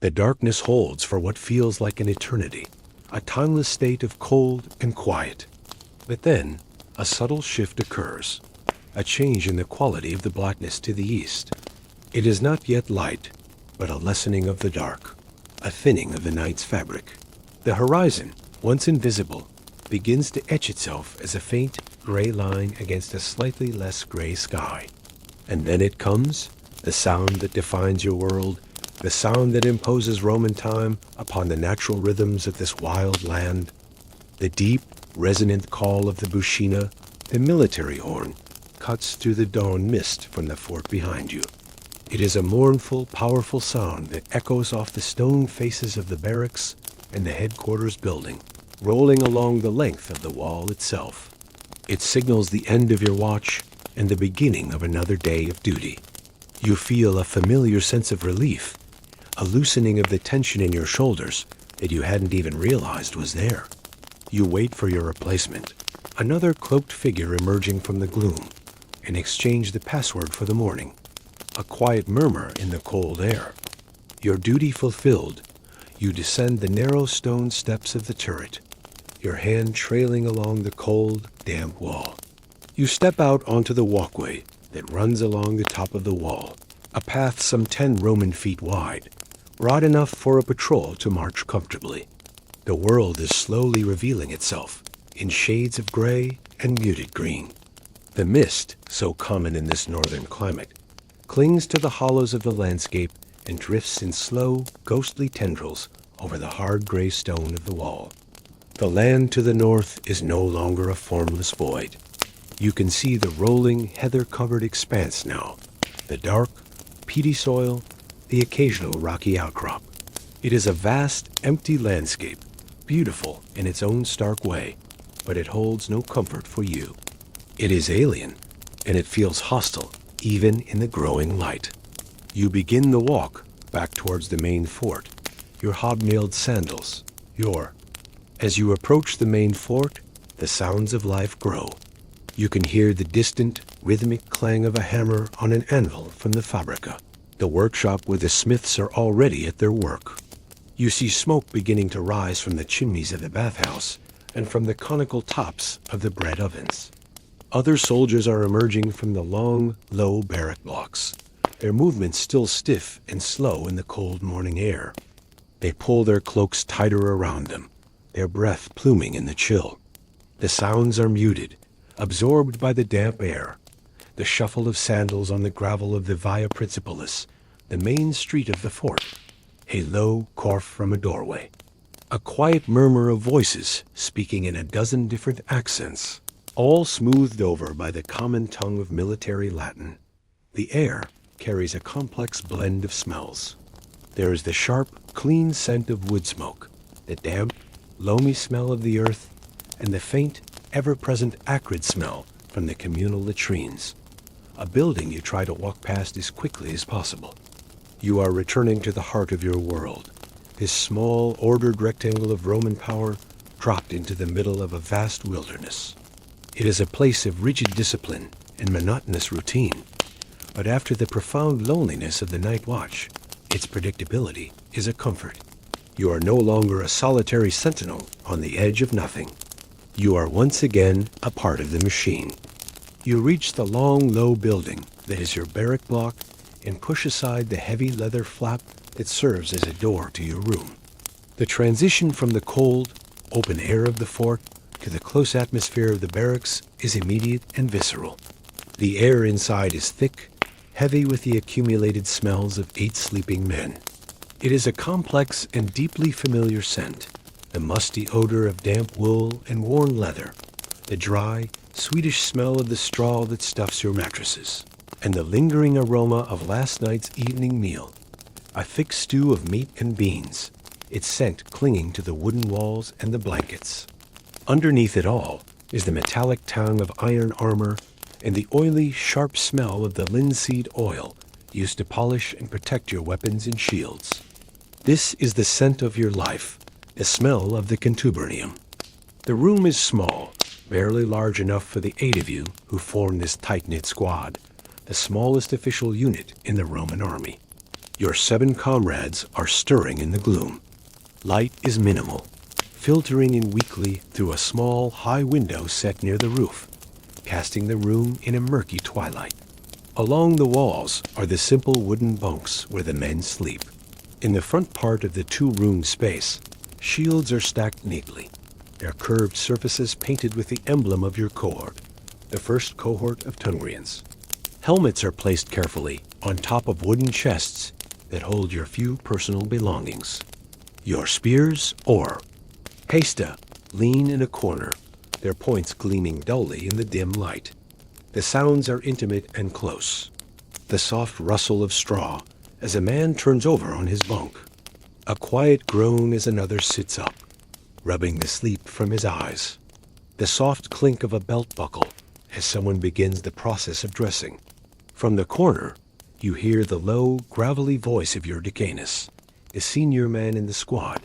The darkness holds for what feels like an eternity, a timeless state of cold and quiet. But then, a subtle shift occurs, a change in the quality of the blackness to the east. It is not yet light, but a lessening of the dark, a thinning of the night's fabric. The horizon, once invisible, begins to etch itself as a faint gray line against a slightly less gray sky. And then it comes, the sound that defines your world, the sound that imposes Roman time upon the natural rhythms of this wild land. The deep, resonant call of the bushina, the military horn, cuts through the dawn mist from the fort behind you. It is a mournful, powerful sound that echoes off the stone faces of the barracks and the headquarters building, rolling along the length of the wall itself. It signals the end of your watch and the beginning of another day of duty. You feel a familiar sense of relief, a loosening of the tension in your shoulders that you hadn't even realized was there. You wait for your replacement, another cloaked figure emerging from the gloom, and exchange the password for the morning. A quiet murmur in the cold air. Your duty fulfilled, you descend the narrow stone steps of the turret, your hand trailing along the cold, damp wall. You step out onto the walkway that runs along the top of the wall, a path some 10 Roman feet wide, broad enough for a patrol to march comfortably. The world is slowly revealing itself in shades of gray and muted green. The mist, so common in this northern climate, clings to the hollows of the landscape and drifts in slow, ghostly tendrils over the hard gray stone of the wall. The land to the north is no longer a formless void. You can see the rolling, heather-covered expanse now, the dark, peaty soil, the occasional rocky outcrop. It is a vast, empty landscape, beautiful in its own stark way, but it holds no comfort for you. It is alien, and it feels hostile, even in the growing light. You begin the walk back towards the main fort, your hobnailed sandals, As you approach the main fort, the sounds of life grow. You can hear the distant, rhythmic clang of a hammer on an anvil from the fabrica, the workshop where the smiths are already at their work. You see smoke beginning to rise from the chimneys of the bathhouse and from the conical tops of the bread ovens. Other soldiers are emerging from the long, low barrack blocks, their movements still stiff and slow in the cold morning air. They pull their cloaks tighter around them, their breath pluming in the chill. The sounds are muted, absorbed by the damp air, the shuffle of sandals on the gravel of the Via Principalis, the main street of the fort, a low cough from a doorway, a quiet murmur of voices speaking in a dozen different accents, all smoothed over by the common tongue of military Latin. The air carries a complex blend of smells. There is the sharp, clean scent of wood smoke, the damp, loamy smell of the earth, and the faint, ever-present acrid smell from the communal latrines. A building you try to walk past as quickly as possible. You are returning to the heart of your world, this small, ordered rectangle of Roman power dropped into the middle of a vast wilderness. It is a place of rigid discipline and monotonous routine, but after the profound loneliness of the night watch, its predictability is a comfort. You are no longer a solitary sentinel on the edge of nothing. You are once again a part of the machine. You reach the long, low building that is your barrack block and push aside the heavy leather flap that serves as a door to your room. The transition from the cold, open air of the fort to the close atmosphere of the barracks is immediate and visceral. The air inside is thick, heavy with the accumulated smells of 8 sleeping men. It is a complex and deeply familiar scent, the musty odor of damp wool and worn leather, the dry, sweetish smell of the straw that stuffs your mattresses, and the lingering aroma of last night's evening meal, a thick stew of meat and beans, its scent clinging to the wooden walls and the blankets. Underneath it all is the metallic tang of iron armor and the oily, sharp smell of the linseed oil used to polish and protect your weapons and shields. This is the scent of your life, the smell of the contubernium. The room is small, barely large enough for the 8 of you who form this tight-knit squad, the smallest official unit in the Roman army. Your 7 comrades are stirring in the gloom. Light is minimal, filtering in weakly through a small, high window set near the roof, casting the room in a murky twilight. Along the walls are the simple wooden bunks where the men sleep. In the front part of the 2-room space, shields are stacked neatly, their curved surfaces painted with the emblem of your cohort, the first cohort of Tungrians. Helmets are placed carefully on top of wooden chests that hold your few personal belongings. Your spears, or hasta, lean in a corner, their points gleaming dully in the dim light. The sounds are intimate and close. The soft rustle of straw as a man turns over on his bunk. A quiet groan as another sits up, rubbing the sleep from his eyes. The soft clink of a belt buckle as someone begins the process of dressing. From the corner, you hear the low, gravelly voice of your decanus, the senior man in the squad,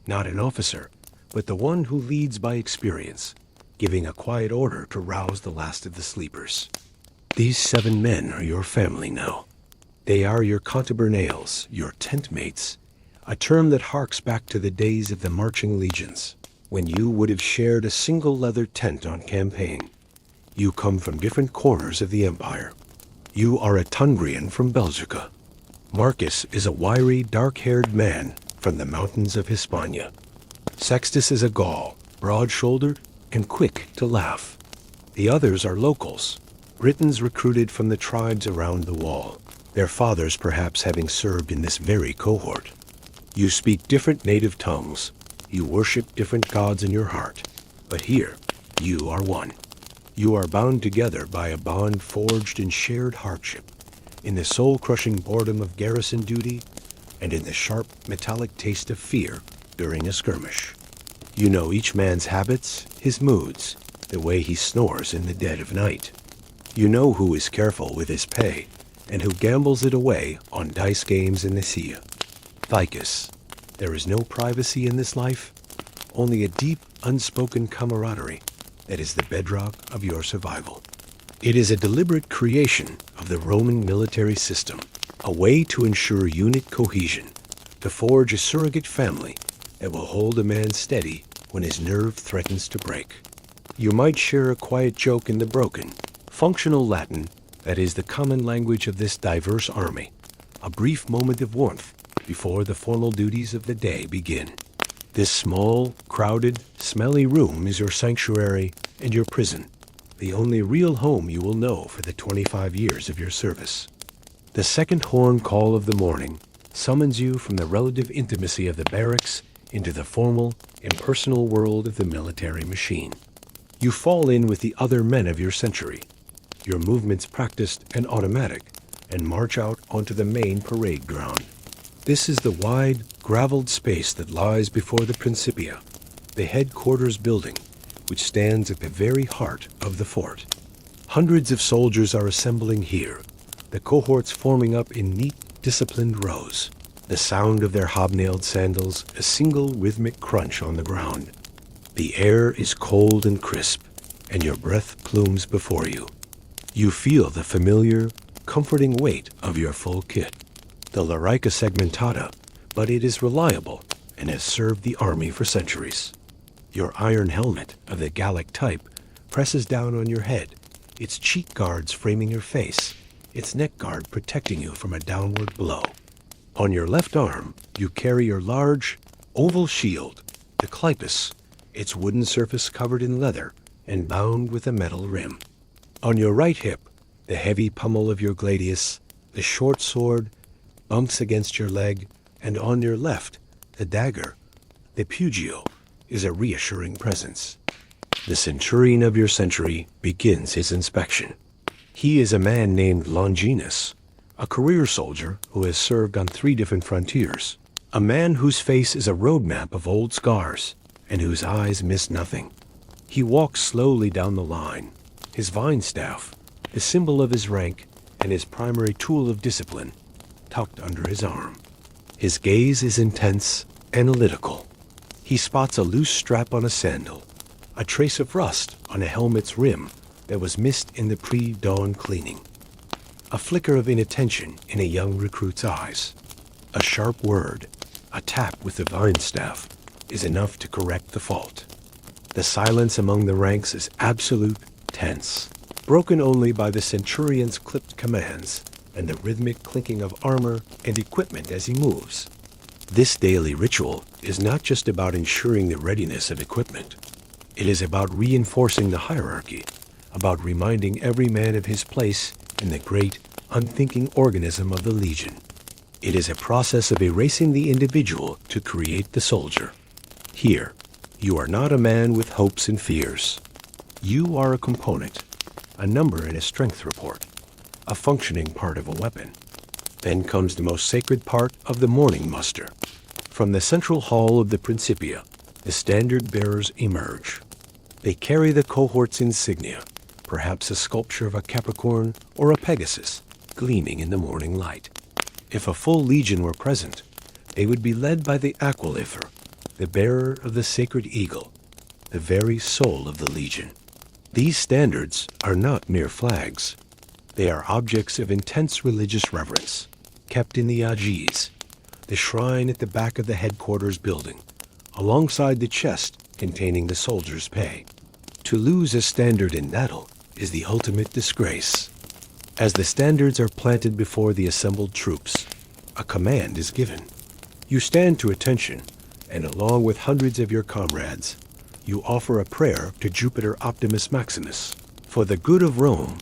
not an officer, but the one who leads by experience, giving a quiet order to rouse the last of the sleepers. These 7 men are your family now. They are your contubernales, your tent mates, a term that harks back to the days of the marching legions, when you would have shared a single leather tent on campaign. You come from different corners of the empire. You are a Tungrian from Belgica. Marcus is a wiry, dark-haired man from the mountains of Hispania. Sextus is a Gaul, broad-shouldered and quick to laugh. The others are locals, Britons recruited from the tribes around the wall, their fathers perhaps having served in this very cohort. You speak different native tongues. You worship different gods in your heart. But here, you are one. You are bound together by a bond forged in shared hardship, in the soul-crushing boredom of garrison duty, and in the sharp, metallic taste of fear during a skirmish. You know each man's habits, his moods, the way he snores in the dead of night. You know who is careful with his pay, and who gambles it away on dice games in the sea. Vicus, there is no privacy in this life, only a deep, unspoken camaraderie that is the bedrock of your survival. It is a deliberate creation of the Roman military system, a way to ensure unit cohesion, to forge a surrogate family that will hold a man steady when his nerve threatens to break. You might share a quiet joke in the broken, functional Latin that is the common language of this diverse army, a brief moment of warmth before the formal duties of the day begin. This small, crowded, smelly room is your sanctuary and your prison, the only real home you will know for the 25 years of your service. The second horn call of the morning summons you from the relative intimacy of the barracks into the formal, impersonal world of the military machine. You fall in with the other men of your century, your movements practiced and automatic, and march out onto the main parade ground. This is the wide, graveled space that lies before the Principia, the headquarters building, which stands at the very heart of the fort. Hundreds of soldiers are assembling here, the cohorts forming up in neat, disciplined rows, the sound of their hobnailed sandals a single rhythmic crunch on the ground. The air is cold and crisp, and your breath plumes before you. You feel the familiar, comforting weight of your full kit, the lorica segmentata, but it is reliable and has served the army for centuries. Your iron helmet of the Gallic type presses down on your head, its cheek guards framing your face, its neck guard protecting you from a downward blow. On your left arm, you carry your large, oval shield, the clipus, its wooden surface covered in leather and bound with a metal rim. On your right hip, the heavy pummel of your gladius, the short sword, bumps against your leg, and on your left, the dagger, the pugio, is a reassuring presence. The centurion of your century begins his inspection. He is a man named Longinus, a career soldier who has served on 3 different frontiers, a man whose face is a roadmap of old scars and whose eyes miss nothing. He walks slowly down the line, his vine staff, the symbol of his rank and his primary tool of discipline, tucked under his arm. His gaze is intense, analytical. He spots a loose strap on a sandal, a trace of rust on a helmet's rim that was missed in the pre-dawn cleaning, a flicker of inattention in a young recruit's eyes. A sharp word, a tap with the vine staff, is enough to correct the fault. The silence among the ranks is absolute, tense, broken only by the centurion's clipped commands and the rhythmic clinking of armor and equipment as he moves. This daily ritual is not just about ensuring the readiness of equipment. It is about reinforcing the hierarchy, about reminding every man of his place in the great, unthinking organism of the legion. It is a process of erasing the individual to create the soldier. Here, you are not a man with hopes and fears. You are a component, a number in a strength report, a functioning part of a weapon. Then comes the most sacred part of the morning muster. From the central hall of the Principia, the standard bearers emerge. They carry the cohort's insignia, perhaps a sculpture of a Capricorn or a Pegasus, gleaming in the morning light. If a full legion were present, they would be led by the aquilipher, the bearer of the sacred eagle, the very soul of the legion. These standards are not mere flags. They are objects of intense religious reverence, kept in the aegis, the shrine at the back of the headquarters building, alongside the chest containing the soldier's pay. To lose a standard in battle is the ultimate disgrace. As the standards are planted before the assembled troops, a command is given. You stand to attention, and along with hundreds of your comrades, you offer a prayer to Jupiter Optimus Maximus for the good of Rome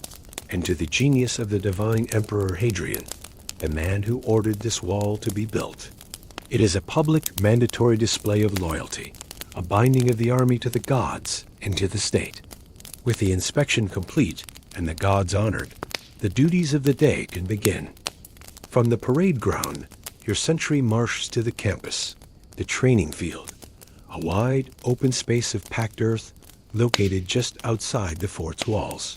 and to the genius of the divine Emperor Hadrian, the man who ordered this wall to be built. It is a public, mandatory display of loyalty, a binding of the army to the gods and to the state. With the inspection complete and the gods honored, the duties of the day can begin. From the parade ground, your century marches to the campus, the training field, a wide, open space of packed earth located just outside the fort's walls.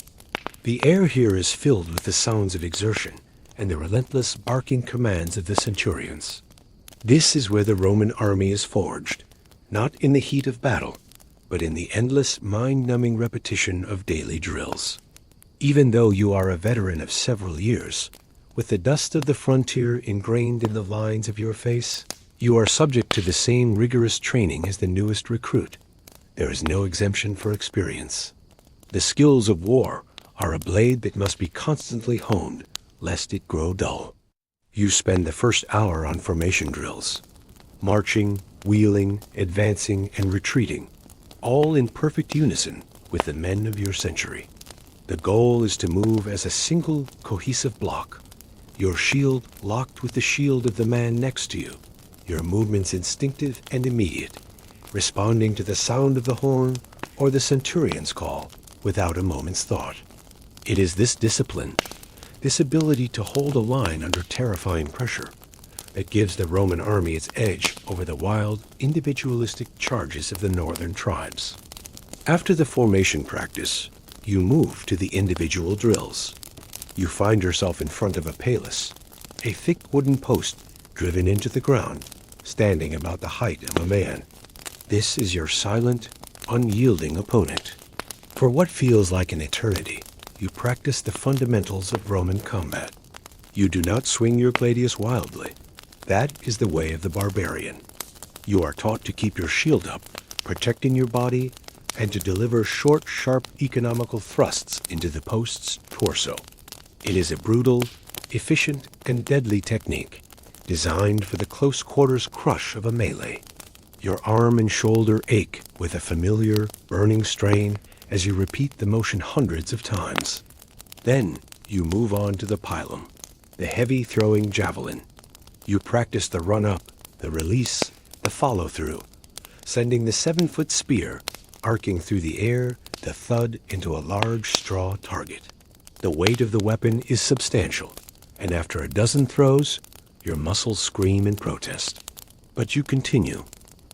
The air here is filled with the sounds of exertion and the relentless barking commands of the centurions. This is where the Roman army is forged, not in the heat of battle, but in the endless, mind-numbing repetition of daily drills. Even though you are a veteran of several years, with the dust of the frontier ingrained in the lines of your face, you are subject to the same rigorous training as the newest recruit. There is no exemption for experience. The skills of war are a blade that must be constantly honed, lest it grow dull. You spend the first hour on formation drills, marching, wheeling, advancing, and retreating, all in perfect unison with the men of your century. The goal is to move as a single, cohesive block, your shield locked with the shield of the man next to you, your movements instinctive and immediate, responding to the sound of the horn or the centurion's call without a moment's thought. It is this discipline, this ability to hold a line under terrifying pressure, that gives the Roman army its edge over the wild, individualistic charges of the northern tribes. After the formation practice, you move to the individual drills. You find yourself in front of a palus, a thick wooden post driven into the ground, standing about the height of a man. This is your silent, unyielding opponent. For what feels like an eternity, you practice the fundamentals of Roman combat. You do not swing your gladius wildly. That is the way of the barbarian. You are taught to keep your shield up, protecting your body, and to deliver short, sharp, economical thrusts into the post's torso. It is a brutal, efficient, and deadly technique, designed for the close quarters crush of a melee. Your arm and shoulder ache with a familiar, burning strain as you repeat the motion hundreds of times. Then you move on to the pilum, the heavy throwing javelin. You practice the run-up, the release, the follow-through, sending the 7-foot spear arcing through the air, the thud into a large straw target. The weight of the weapon is substantial, and after a dozen throws, your muscles scream in protest. But you continue,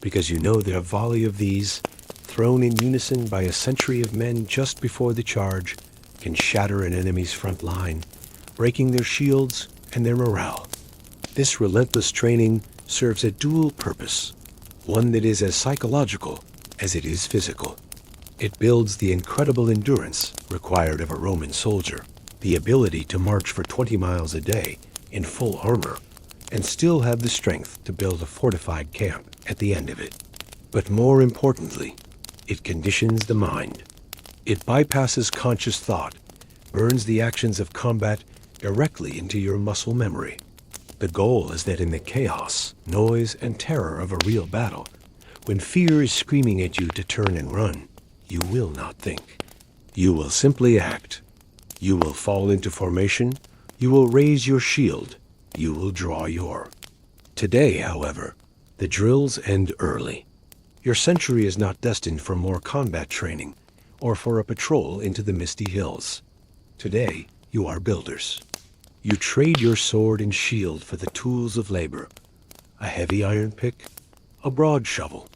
because you know that a volley of these, thrown in unison by a century of men just before the charge, can shatter an enemy's front line, breaking their shields and their morale. This relentless training serves a dual purpose, one that is as psychological as it is physical. It builds the incredible endurance required of a Roman soldier, the ability to march for 20 miles a day in full armor, and still have the strength to build a fortified camp at the end of it. But more importantly, it conditions the mind. It bypasses conscious thought, burns the actions of combat directly into your muscle memory. The goal is that in the chaos, noise, and terror of a real battle, when fear is screaming at you to turn and run, you will not think. You will simply act. You will fall into formation. You will raise your shield. You will draw your. Today, however, the drills end early. Your century is not destined for more combat training or for a patrol into the misty hills. Today, you are builders. You trade your sword and shield for the tools of labor, a heavy iron pick, a broad shovel,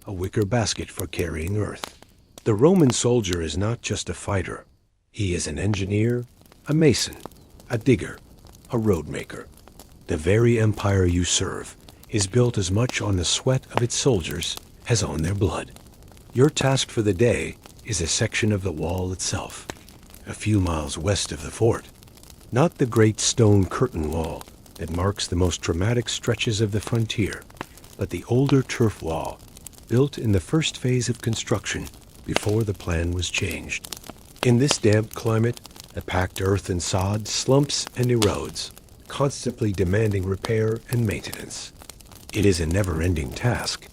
a wicker basket for carrying earth. The Roman soldier is not just a fighter. He is an engineer, a mason, a digger, a road maker. The very empire you serve is built as much on the sweat of its soldiers as on their blood. Your task for the day is a section of the wall itself, a few miles west of the fort. Not the great stone curtain wall that marks the most dramatic stretches of the frontier, but the older turf wall, built in the first phase of construction before the plan was changed. In this damp climate, the packed earth and sod slumps and erodes, constantly demanding repair and maintenance. It is a never-ending task,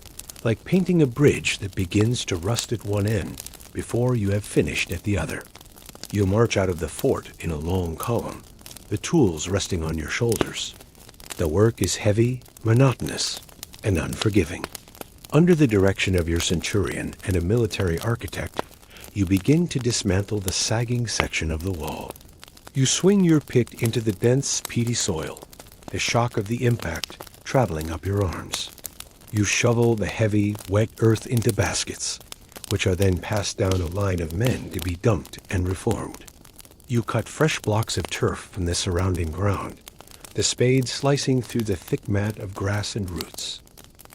like painting a bridge that begins to rust at one end before you have finished at the other. You march out of the fort in a long column, the tools resting on your shoulders. The work is heavy, monotonous, and unforgiving. Under the direction of your centurion and a military architect, you begin to dismantle the sagging section of the wall. You swing your pick into the dense, peaty soil, the shock of the impact traveling up your arms. You shovel the heavy, wet earth into baskets, which are then passed down a line of men to be dumped and reformed. You cut fresh blocks of turf from the surrounding ground, the spade slicing through the thick mat of grass and roots.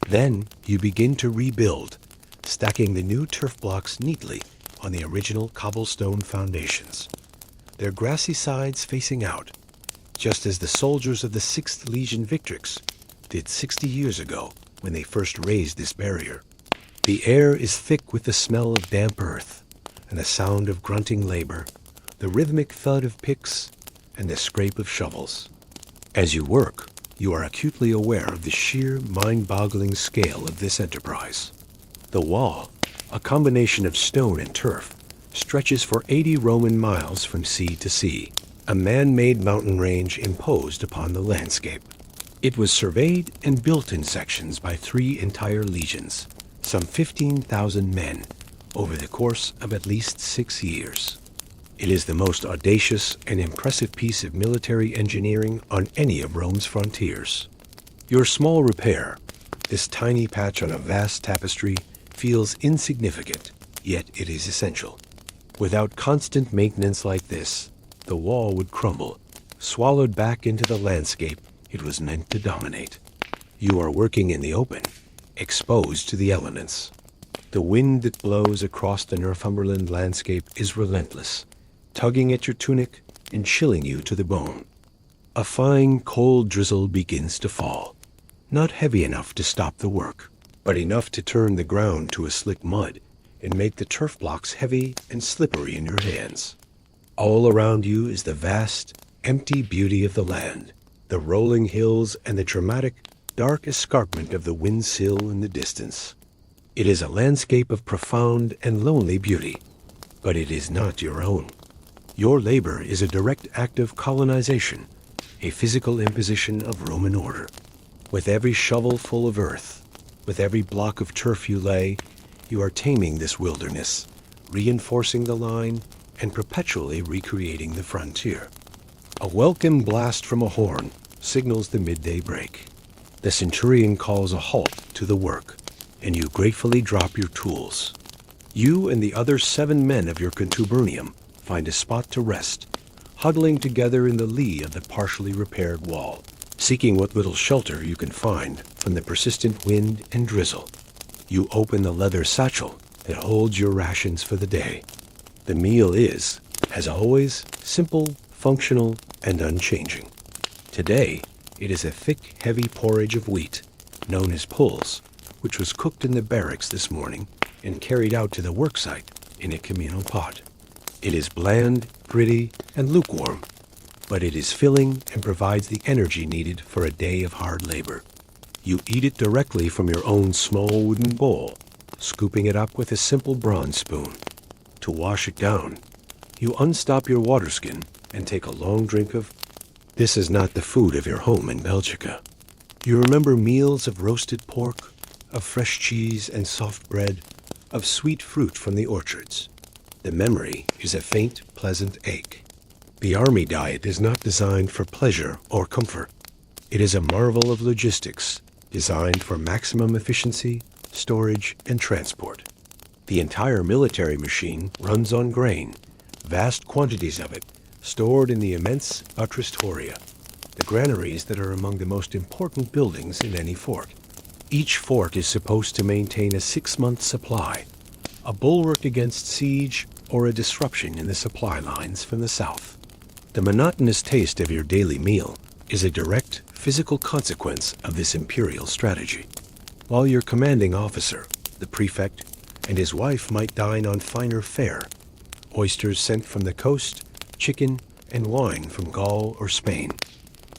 Then you begin to rebuild, stacking the new turf blocks neatly on the original cobblestone foundations, their grassy sides facing out, just as the soldiers of the 6th Legion Victrix did 60 years ago when they first raised this barrier. The air is thick with the smell of damp earth and the sound of grunting labor, the rhythmic thud of picks, and the scrape of shovels. As you work, you are acutely aware of the sheer, mind-boggling scale of this enterprise. The wall, a combination of stone and turf, stretches for 80 Roman miles from sea to sea, a man-made mountain range imposed upon the landscape. It was surveyed and built in sections by 3 entire legions, some 15,000 men, over the course of at least 6 years. It is the most audacious and impressive piece of military engineering on any of Rome's frontiers. Your small repair, this tiny patch on a vast tapestry, feels insignificant, yet it is essential. Without constant maintenance like this, the wall would crumble, swallowed back into the landscape it was meant to dominate. You are working in the open, exposed to the elements. The wind that blows across the Northumberland landscape is relentless, tugging at your tunic and chilling you to the bone. A fine, cold drizzle begins to fall, not heavy enough to stop the work, but enough to turn the ground to a slick mud and make the turf blocks heavy and slippery in your hands. All around you is the vast, empty beauty of the land, the rolling hills and the dramatic, dark escarpment of the wind sill in the distance. It is a landscape of profound and lonely beauty, but it is not your own. Your labor is a direct act of colonization, a physical imposition of Roman order. With every shovel full of earth, with every block of turf you lay, you are taming this wilderness, reinforcing the line, and perpetually recreating the frontier. A welcome blast from a horn signals the midday break. The centurion calls a halt to the work, and you gratefully drop your tools. You and the other 7 men of your contubernium find a spot to rest, huddling together in the lee of the partially repaired wall, seeking what little shelter you can find from the persistent wind and drizzle. You open the leather satchel that holds your rations for the day. The meal is, as always, simple, functional, and unchanging. Today, It is a thick, heavy porridge of wheat, known as pulse, which was cooked in the barracks this morning and carried out to the worksite in a communal pot. It is bland, gritty, and lukewarm, but it is filling and provides the energy needed for a day of hard labor. You eat it directly from your own small wooden bowl, scooping it up with a simple bronze spoon. To wash it down, you unstop your water skin and take a long drink of. This is not the food of your home in Belgica. You remember meals of roasted pork, of fresh cheese and soft bread, of sweet fruit from the orchards. The memory is a faint, pleasant ache. The army diet is not designed for pleasure or comfort. It is a marvel of logistics, designed for maximum efficiency, storage, and transport. The entire military machine runs on grain, vast quantities of it, stored in the immense Utristoria, the granaries that are among the most important buildings in any fort. Each fort is supposed to maintain a 6-month supply, a bulwark against siege or a disruption in the supply lines from the south. The monotonous taste of your daily meal is a direct physical consequence of this imperial strategy. While your commanding officer, the prefect, and his wife might dine on finer fare, oysters sent from the coast, chicken, and wine from Gaul or Spain,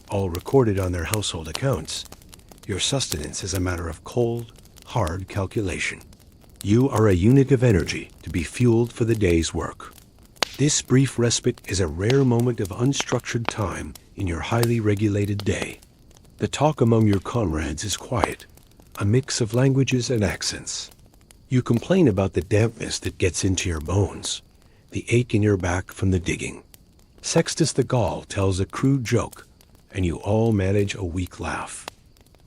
all recorded on their household accounts, your sustenance is a matter of cold, hard calculation. You are a unit of energy to be fueled for the day's work. This brief respite is a rare moment of unstructured time in your highly regulated day. The talk among your comrades is quiet, a mix of languages and accents. You complain about the dampness that gets into your bones, the ache in your back from the digging. Sextus the Gaul tells a crude joke, and you all manage a weak laugh.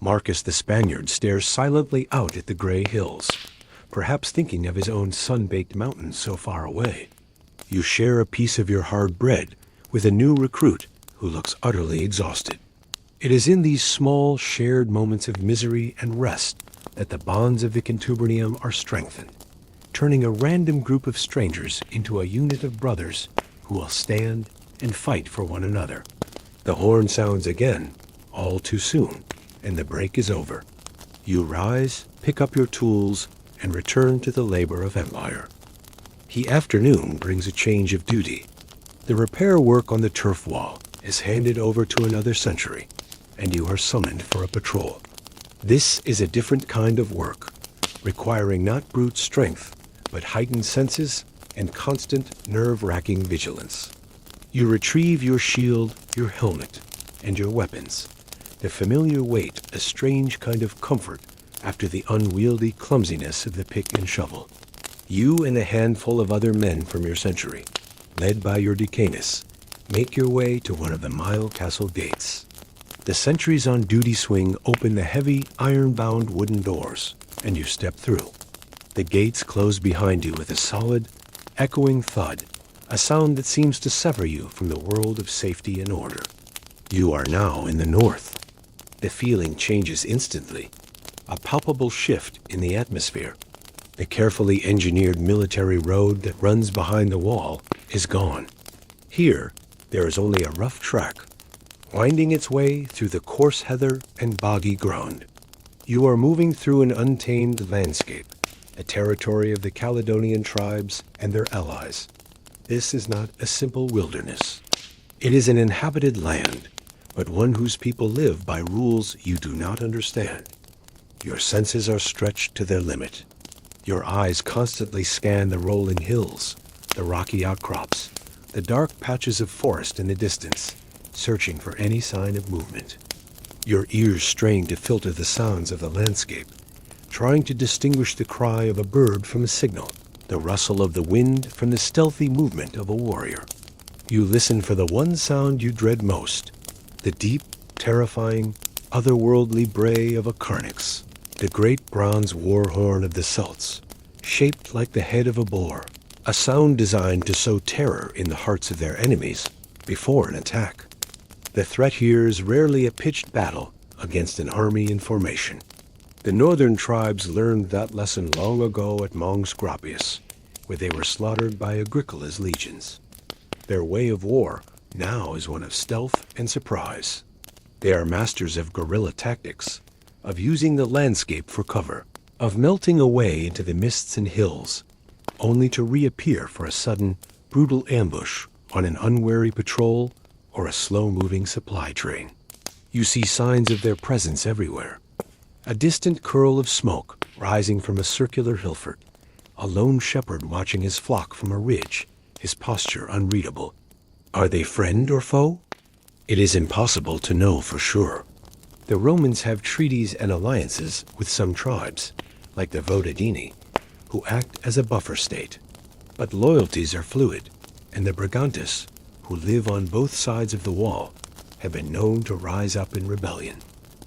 Marcus the Spaniard stares silently out at the gray hills, perhaps thinking of his own sun-baked mountains so far away. You share a piece of your hard bread with a new recruit who looks utterly exhausted. It is in these small, shared moments of misery and rest that the bonds of the contubernium are strengthened, turning a random group of strangers into a unit of brothers who will stand and fight for one another. The horn sounds again, all too soon, and the break is over. You rise, pick up your tools, and return to the labor of empire. The afternoon brings a change of duty. The repair work on the turf wall is handed over to another century, and you are summoned for a patrol. This is a different kind of work, requiring not brute strength, but heightened senses and constant nerve-wracking vigilance. You retrieve your shield, your helmet, and your weapons, the familiar weight a strange kind of comfort after the unwieldy clumsiness of the pick and shovel. You and a handful of other men from your century, led by your decanus, make your way to one of the mile castle gates. The sentries on duty swing open the heavy, iron-bound wooden doors, and you step through. The gates close behind you with a solid, echoing thud, a sound that seems to sever you from the world of safety and order. You are now in the north. The feeling changes instantly, a palpable shift in the atmosphere. The carefully engineered military road that runs behind the wall is gone. Here, there is only a rough track, winding its way through the coarse heather and boggy ground. You are moving through an untamed landscape, a territory of the Caledonian tribes and their allies. This is not a simple wilderness. It is an inhabited land, but one whose people live by rules you do not understand. Your senses are stretched to their limit. Your eyes constantly scan the rolling hills, the rocky outcrops, the dark patches of forest in the distance, searching for any sign of movement. Your ears strain to filter the sounds of the landscape, trying to distinguish the cry of a bird from a signal, the rustle of the wind from the stealthy movement of a warrior. You listen for the one sound you dread most, the deep, terrifying, otherworldly bray of a carnix, the great bronze war horn of the Celts, shaped like the head of a boar, a sound designed to sow terror in the hearts of their enemies before an attack. The threat here is rarely a pitched battle against an army in formation. The northern tribes learned that lesson long ago at Mons Graupius, where they were slaughtered by Agricola's legions. Their way of war now is one of stealth and surprise. They are masters of guerrilla tactics, of using the landscape for cover, of melting away into the mists and hills, only to reappear for a sudden, brutal ambush on an unwary patrol or a slow-moving supply train. You see signs of their presence everywhere. A distant curl of smoke rising from a circular hillfort, a lone shepherd watching his flock from a ridge, his posture unreadable. Are they friend or foe? It is impossible to know for sure. The Romans have treaties and alliances with some tribes, like the Votadini, who act as a buffer state. But loyalties are fluid, and the Brigantes, who live on both sides of the wall, have been known to rise up in rebellion.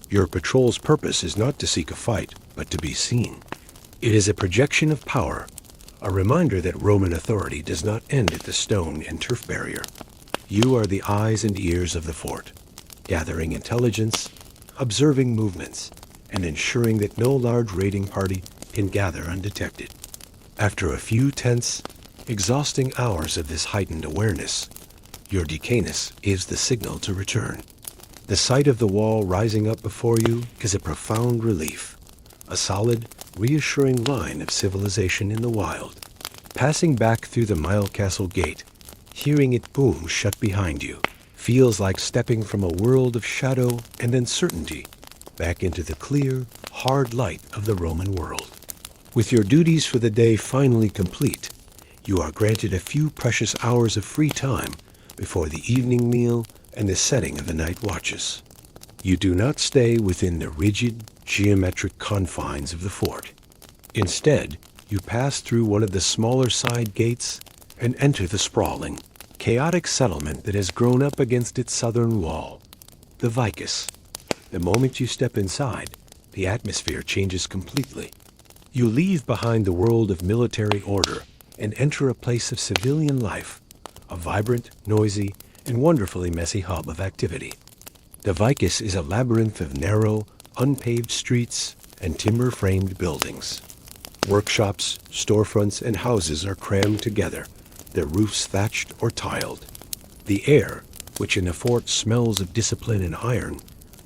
Your patrol's purpose is not to seek a fight, but to be seen. It is a projection of power, a reminder that Roman authority does not end at the stone and turf barrier. You are the eyes and ears of the fort, gathering intelligence, observing movements, and ensuring that no large raiding party can gather undetected. After a few tense, exhausting hours of this heightened awareness, your decanus gives the signal to return. The sight of the wall rising up before you is a profound relief, a solid, reassuring line of civilization in the wild. Passing back through the mile castle gate, hearing it boom shut behind you, feels like stepping from a world of shadow and uncertainty back into the clear, hard light of the Roman world. With your duties for the day finally complete, you are granted a few precious hours of free time before the evening meal and the setting of the night watches. You do not stay within the rigid, geometric confines of the fort. Instead, you pass through one of the smaller side gates and enter the sprawling, chaotic settlement that has grown up against its southern wall, the Vicus. The moment you step inside, the atmosphere changes completely. You leave behind the world of military order and enter a place of civilian life, a vibrant, noisy, and wonderfully messy hub of activity. The Vicus is a labyrinth of narrow, unpaved streets and timber-framed buildings. Workshops, storefronts, and houses are crammed together, their roofs thatched or tiled. The air, which in the fort smells of discipline and iron,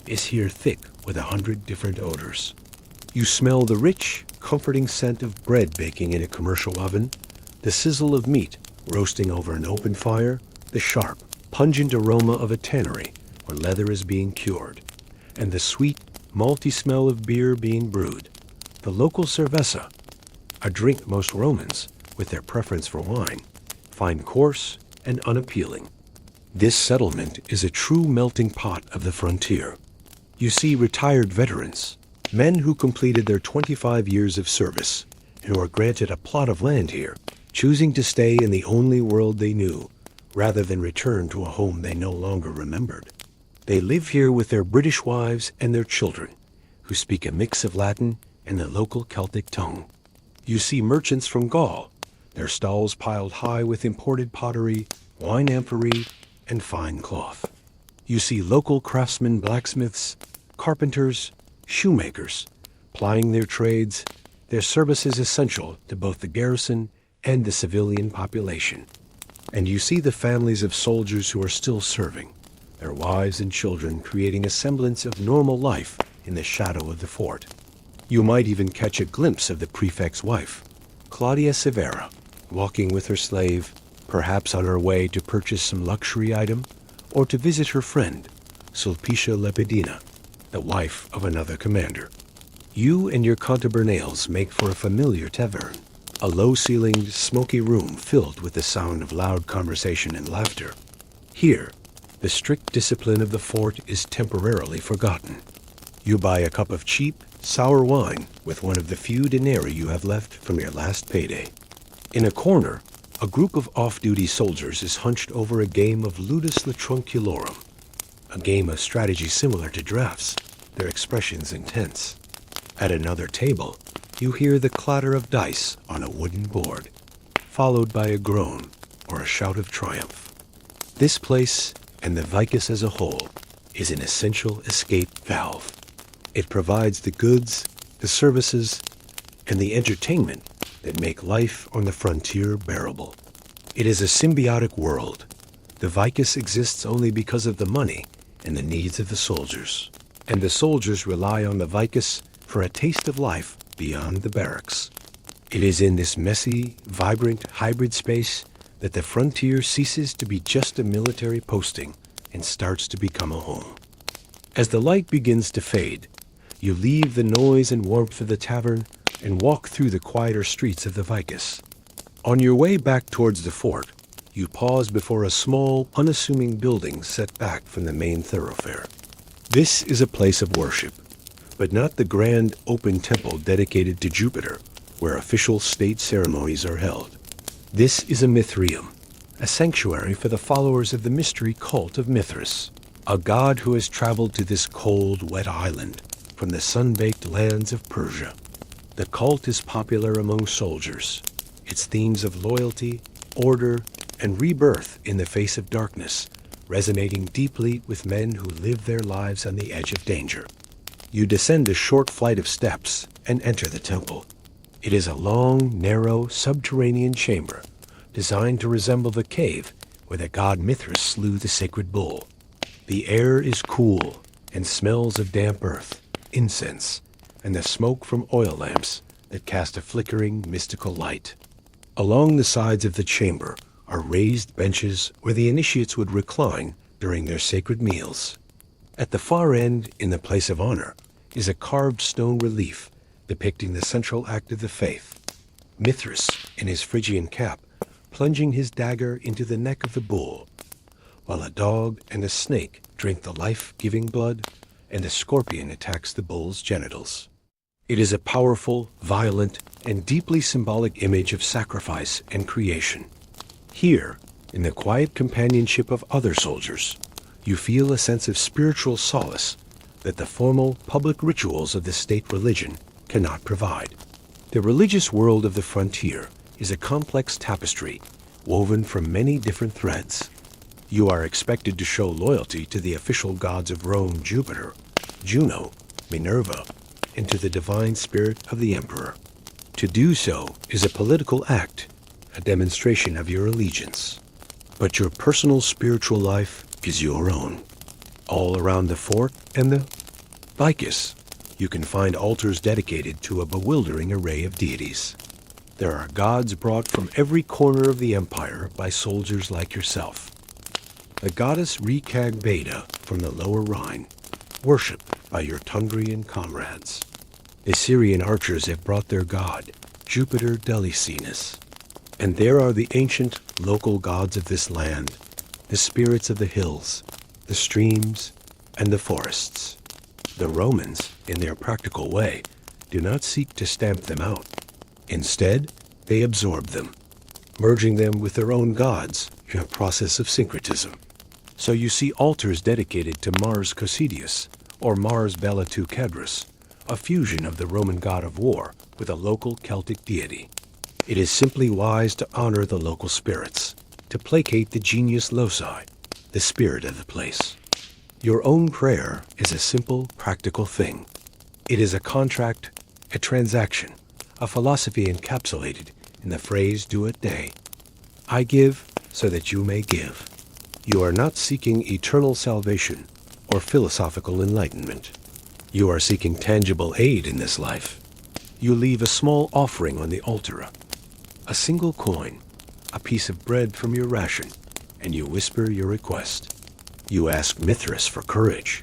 is here thick with 100 different odors. You smell the rich, comforting scent of bread baking in a commercial oven, the sizzle of meat roasting over an open fire, the sharp, pungent aroma of a tannery where leather is being cured, and the sweet, malty smell of beer being brewed. The local cerveza, a drink most Romans, with their preference for wine, find coarse and unappealing. This settlement is a true melting pot of the frontier. You see retired veterans, men who completed their 25 years of service and who are granted a plot of land here, choosing to stay in the only world they knew, rather than return to a home they no longer remembered. They live here with their British wives and their children, who speak a mix of Latin and the local Celtic tongue. You see merchants from Gaul, their stalls piled high with imported pottery, wine amphorae, and fine cloth. You see local craftsmen, blacksmiths, carpenters, shoemakers, plying their trades, their services essential to both the garrison and the civilian population. And you see the families of soldiers who are still serving, their wives and children creating a semblance of normal life in the shadow of the fort. You might even catch a glimpse of the prefect's wife, Claudia Severa, walking with her slave, perhaps on her way to purchase some luxury item or to visit her friend, Sulpicia Lepidina, the wife of another commander. You and your contubernales make for a familiar tavern, a low-ceilinged, smoky room filled with the sound of loud conversation and laughter. Here, the strict discipline of the fort is temporarily forgotten. You buy a cup of cheap, sour wine with one of the few denarii you have left from your last payday. In a corner, a group of off-duty soldiers is hunched over a game of ludus latrunculorum, a game of strategy similar to drafts, their expressions intense. At another table, you hear the clatter of dice on a wooden board, followed by a groan or a shout of triumph. This place, and the Vicus as a whole, is an essential escape valve. It provides the goods, the services, and the entertainment that make life on the frontier bearable. It is a symbiotic world. The Vicus exists only because of the money and the needs of the soldiers. And the soldiers rely on the vicus for a taste of life beyond the barracks. It is in this messy, vibrant, hybrid space that the frontier ceases to be just a military posting and starts to become a home. As the light begins to fade, you leave the noise and warmth of the tavern and walk through the quieter streets of the vicus. On your way back towards the fort, you pause before a small, unassuming building set back from the main thoroughfare. This is a place of worship, but not the grand, open temple dedicated to Jupiter, where official state ceremonies are held. This is a Mithraeum, a sanctuary for the followers of the mystery cult of Mithras, a god who has traveled to this cold, wet island from the sun-baked lands of Persia. The cult is popular among soldiers. Its themes of loyalty, order, and rebirth in the face of darkness, resonating deeply with men who live their lives on the edge of danger. You descend a short flight of steps and enter the temple. It is a long, narrow, subterranean chamber designed to resemble the cave where the god Mithras slew the sacred bull. The air is cool and smells of damp earth, incense, and the smoke from oil lamps that cast a flickering, mystical light. Along the sides of the chamber are raised benches where the initiates would recline during their sacred meals. At the far end, in the place of honor, is a carved stone relief depicting the central act of the faith. Mithras, in his Phrygian cap, plunging his dagger into the neck of the bull, while a dog and a snake drink the life-giving blood, and a scorpion attacks the bull's genitals. It is a powerful, violent, and deeply symbolic image of sacrifice and creation. Here, in the quiet companionship of other soldiers, you feel a sense of spiritual solace that the formal public rituals of the state religion cannot provide. The religious world of the frontier is a complex tapestry woven from many different threads. You are expected to show loyalty to the official gods of Rome, Jupiter, Juno, Minerva, and to the divine spirit of the emperor. To do so is a political act, a demonstration of your allegiance. But your personal spiritual life is your own. All around the fort and the vicus, you can find altars dedicated to a bewildering array of deities. There are gods brought from every corner of the empire by soldiers like yourself. The goddess Recag Beta from the Lower Rhine, worshipped by your Tungrian comrades. The Syrian archers have brought their god, Jupiter Delicinus. And there are the ancient local gods of this land, the spirits of the hills, the streams, and the forests. The Romans, in their practical way, do not seek to stamp them out. Instead, they absorb them, merging them with their own gods in a process of syncretism. So you see altars dedicated to Mars Cosidius, or Mars Belatu Cadrus, a fusion of the Roman god of war with a local Celtic deity. It is simply wise to honor the local spirits, to placate the genius loci, the spirit of the place. Your own prayer is a simple, practical thing. It is a contract, a transaction, a philosophy encapsulated in the phrase "do it day." I give so that you may give. You are not seeking eternal salvation or philosophical enlightenment. You are seeking tangible aid in this life. You leave a small offering on the altar, a single coin, a piece of bread from your ration, and you whisper your request. You ask Mithras for courage.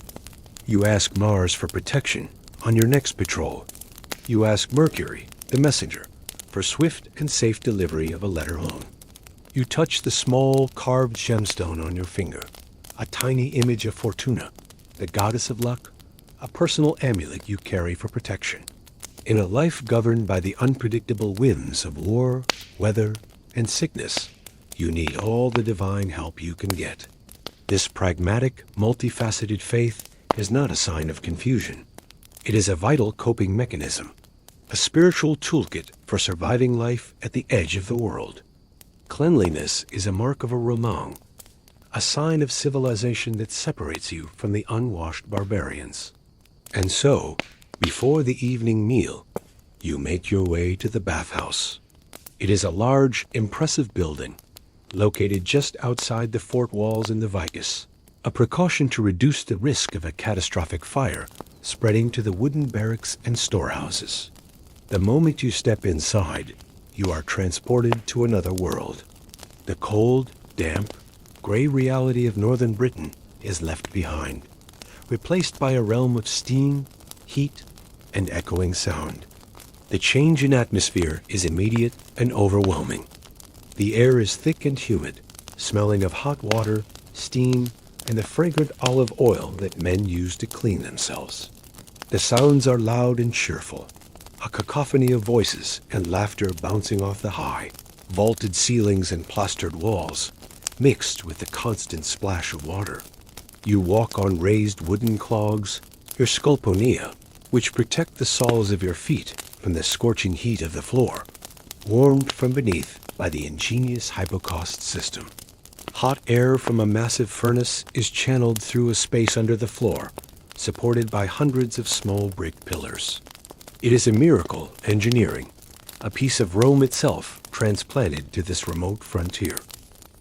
You ask Mars for protection on your next patrol. You ask Mercury, the messenger, for swift and safe delivery of a letter home. You touch the small carved gemstone on your finger, a tiny image of Fortuna, the goddess of luck, a personal amulet you carry for protection. In a life governed by the unpredictable whims of war, weather, and sickness, you need all the divine help you can get. This pragmatic, multifaceted faith is not a sign of confusion. It is a vital coping mechanism, a spiritual toolkit for surviving life at the edge of the world. Cleanliness is a mark of a Roman, a sign of civilization that separates you from the unwashed barbarians. And so, before the evening meal, you make your way to the bathhouse. It is a large, impressive building, located just outside the fort walls in the vicus. a precaution to reduce the risk of a catastrophic fire spreading to the wooden barracks and storehouses. The moment you step inside, you are transported to another world. The cold, damp, gray reality of northern Britain is left behind, replaced by a realm of steam, heat, and echoing sound. The change in atmosphere is immediate and overwhelming. The air is thick and humid, smelling of hot water, steam, and the fragrant olive oil that men use to clean themselves. The sounds are loud and cheerful, a cacophony of voices and laughter bouncing off the high, vaulted ceilings and plastered walls, mixed with the constant splash of water. You walk on raised wooden clogs, your sculponia, which protect the soles of your feet from the scorching heat of the floor, warmed from beneath by the ingenious hypocaust system. Hot air from a massive furnace is channeled through a space under the floor, supported by hundreds of small brick pillars. It is a miracle engineering, a piece of Rome itself transplanted to this remote frontier.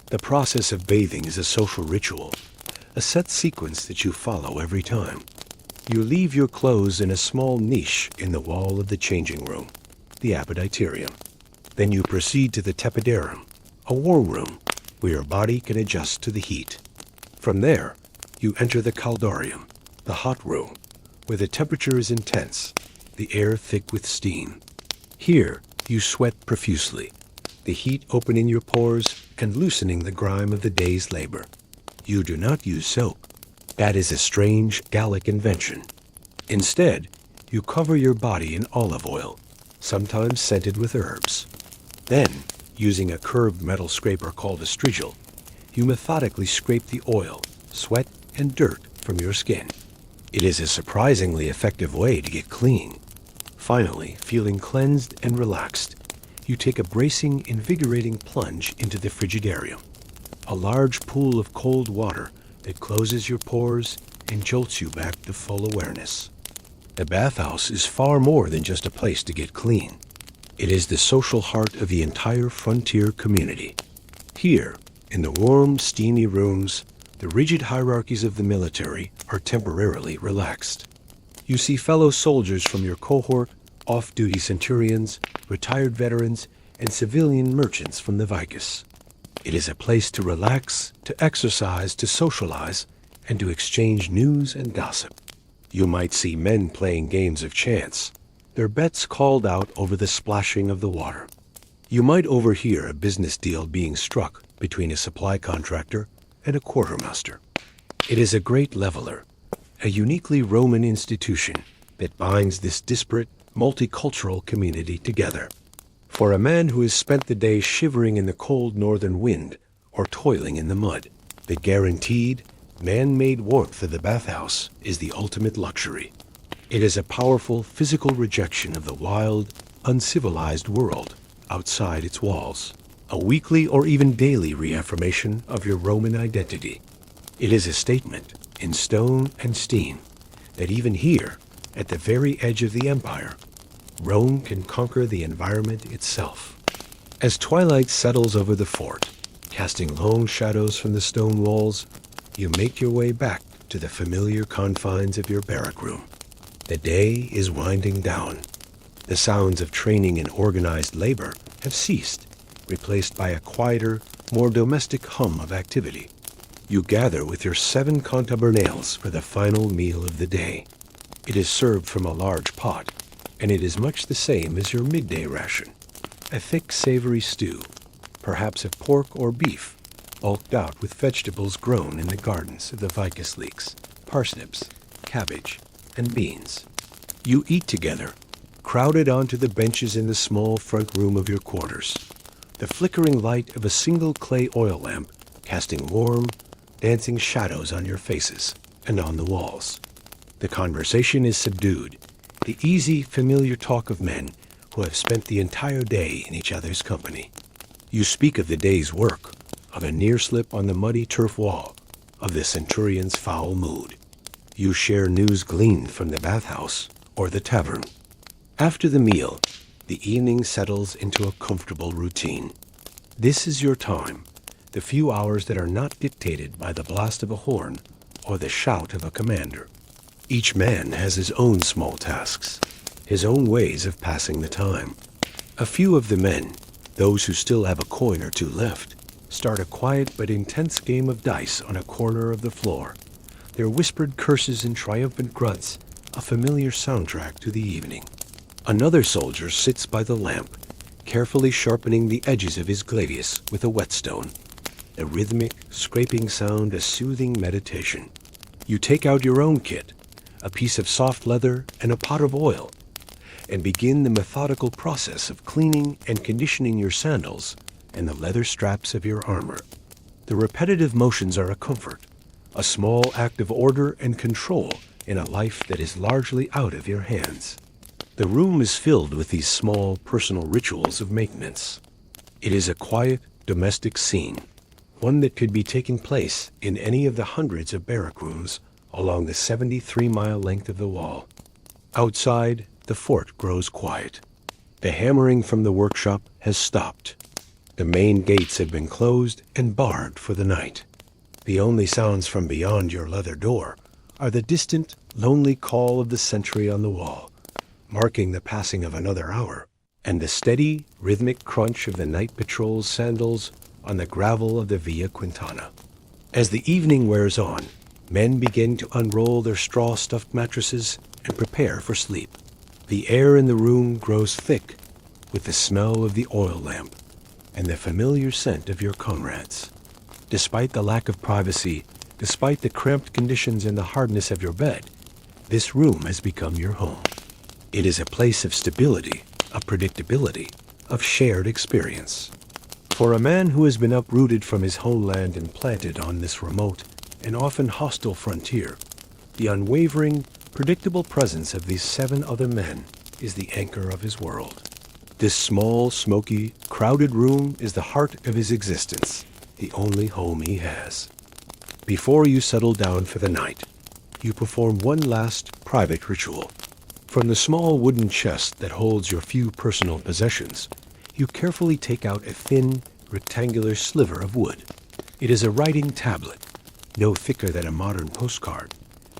The process of bathing is a social ritual, a set sequence that you follow every time. You leave your clothes in a small niche in the wall of the changing room, the appetiterium. Then you proceed to the tepidarium, a warm room where your body can adjust to the heat. From there, you enter the caldarium, the hot room, where the temperature is intense, the air thick with steam. Here, you sweat profusely, the heat opening your pores and loosening the grime of the day's labor. You do not use soap. That is a strange Gallic invention. Instead, you cover your body in olive oil, sometimes scented with herbs. Then, using a curved metal scraper called a strigil, you methodically scrape the oil, sweat, and dirt from your skin. It is a surprisingly effective way to get clean. Finally, feeling cleansed and relaxed, you take a bracing, invigorating plunge into the frigidarium, a large pool of cold water that closes your pores and jolts you back to full awareness. The bathhouse is far more than just a place to get clean. It is the social heart of the entire frontier community. Here, in the warm, steamy rooms, the rigid hierarchies of the military are temporarily relaxed. You see fellow soldiers from your cohort, off-duty centurions, retired veterans, and civilian merchants from the Vicus. It is a place to relax, to exercise, to socialize, and to exchange news and gossip. You might see men playing games of chance, their bets called out over the splashing of the water. You might overhear a business deal being struck between a supply contractor and a quartermaster. It is a great leveler, a uniquely Roman institution that binds this disparate, multicultural community together. For a man who has spent the day shivering in the cold northern wind or toiling in the mud, the guaranteed, man-made warmth of the bathhouse is the ultimate luxury. It is a powerful physical rejection of the wild, uncivilized world outside its walls, a weekly or even daily reaffirmation of your Roman identity. It is a statement, in stone and steam, that even here, at the very edge of the empire, Rome can conquer the environment itself. As twilight settles over the fort, casting long shadows from the stone walls, you make your way back to the familiar confines of your barrack room. The day is winding down. The sounds of training and organized labor have ceased, replaced by a quieter, more domestic hum of activity. You gather with your 7 contabernales for the final meal of the day. It is served from a large pot, and it is much the same as your midday ration. A thick, savory stew, perhaps of pork or beef, bulked out with vegetables grown in the gardens of the Vicus leeks, parsnips, cabbage, and beans. You eat together, crowded onto the benches in the small front room of your quarters, the flickering light of a single clay oil lamp casting warm, dancing shadows on your faces and on the walls. The conversation is subdued, the easy, familiar talk of men who have spent the entire day in each other's company. You speak of the day's work, of a near slip on the muddy turf wall, of the centurion's foul mood. You share news gleaned from the bathhouse or the tavern. After the meal, the evening settles into a comfortable routine. This is your time, the the few hours that are not dictated by the blast of a horn or the shout of a commander. Each man has his own small tasks, his own ways of passing the time. A few of the men, those who still have a coin or two left, start a quiet but intense game of dice on a corner of the floor, their whispered curses and triumphant grunts a familiar soundtrack to the evening. Another soldier sits by the lamp, carefully sharpening the edges of his glaive with a whetstone, a rhythmic, scraping sound a soothing meditation. You take out your own kit, a piece of soft leather and a pot of oil, and begin the methodical process of cleaning and conditioning your sandals and the leather straps of your armor. The repetitive motions are a comfort, a small act of order and control in a life that is largely out of your hands. The room is filled with these small personal rituals of maintenance. It is a quiet, domestic scene, one that could be taking place in any of the hundreds of barrack rooms along the 73-mile length of the wall. Outside, the fort grows quiet. The hammering from the workshop has stopped. The main gates have been closed and barred for the night. The only sounds from beyond your leather door are the distant, lonely call of the sentry on the wall, marking the passing of another hour, and the steady, rhythmic crunch of the night patrol's sandals on the gravel of the Via Quintana. As the evening wears on, men begin to unroll their straw-stuffed mattresses and prepare for sleep. The air in the room grows thick with the smell of the oil lamp and the familiar scent of your comrades. Despite the lack of privacy, despite the cramped conditions and the hardness of your bed, this room has become your home. It is a place of stability, of predictability, of shared experience. For a man who has been uprooted from his homeland and planted on this remote and often hostile frontier, the unwavering, predictable presence of these 7 other men is the anchor of his world. This small, smoky, crowded room is the heart of his existence, the only home he has. Before you settle down for the night, you perform one last private ritual. From the small wooden chest that holds your few personal possessions, you carefully take out a thin, rectangular sliver of wood. It is a writing tablet, no thicker than a modern postcard,